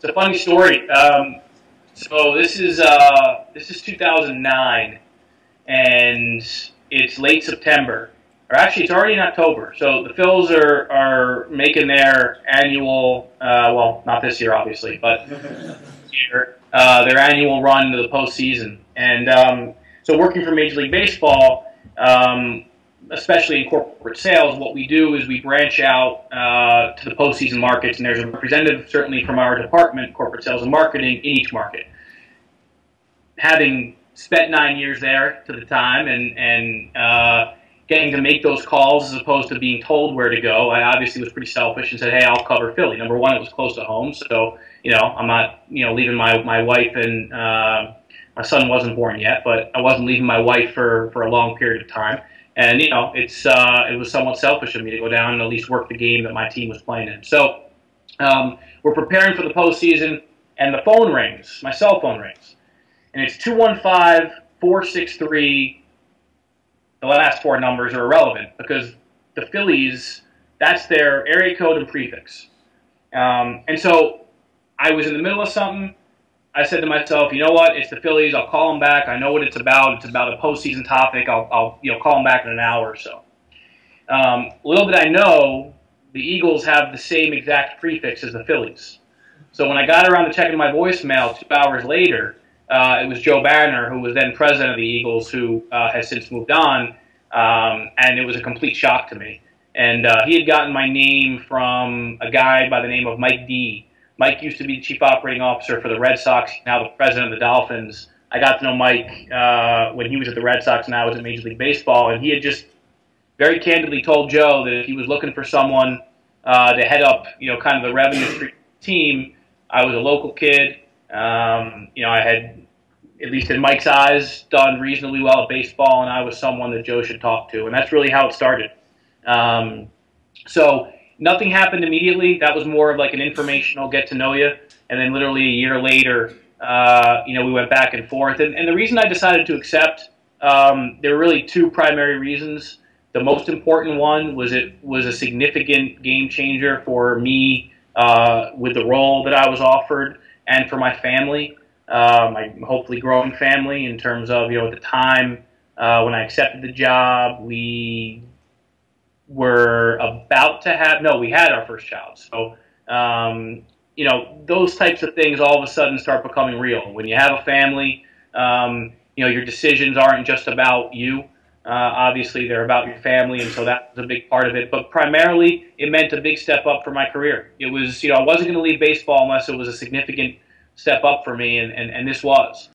It's a funny story. So this is 2009, and it's late September, or actually it's already in October. So the Phils are making their annual, well, not this year obviously, but their annual run to the postseason. And so working for Major League Baseball, especially in corporate sales, what we do is we branch out to the postseason markets, and there's a representative certainly from our department, corporate sales and marketing, in each market. Having spent 9 years there to the time and getting to make those calls as opposed to being told where to go, I obviously was pretty selfish and said, hey, I'll cover Philly. Number one, it was close to home, so I'm not leaving my wife and my son wasn't born yet, but I wasn't leaving my wife for a long period of time. And it was somewhat selfish of me to go down and at least work the game that my team was playing in. So we're preparing for the postseason, and the phone rings. My cell phone rings, and it's 215-463. The last four numbers are irrelevant because the Phillies, that's their area code and prefix. And so I was in the middle of something. I said to myself, you know what? It's the Phillies. I'll call them back. I know what it's about. It's about a postseason topic. I'll call them back in an hour or so. Little did I know, the Eagles have the same exact prefix as the Phillies. So when I got around to checking my voicemail 2 hours later, it was Joe Banner, who was then president of the Eagles, who has since moved on, and it was a complete shock to me. And he had gotten my name from a guy by the name of Mike D. Mike used to be the chief operating officer for the Red Sox, now the president of the Dolphins. I got to know Mike when he was at the Red Sox and I was at Major League Baseball, and he had just very candidly told Joe that if he was looking for someone to head up, kind of the revenue stream team, I was a local kid. I had, at least in Mike's eyes, done reasonably well at baseball, and I was someone that Joe should talk to, and that's really how it started. So nothing happened immediately. That was more of like an informational get to know you. And then literally a year later, we went back and forth. And the reason I decided to accept, there were really two primary reasons. The most important one was it was a significant game changer for me with the role that I was offered and for my family, my hopefully growing family in terms of, at the time when I accepted the job, we were about to have, we had our first child. So, those types of things all of a sudden start becoming real. When you have a family, your decisions aren't just about you. Obviously, they're about your family, and so that was a big part of it. But primarily, it meant a big step up for my career. It was, I wasn't going to leave baseball unless it was a significant step up for me, and this was.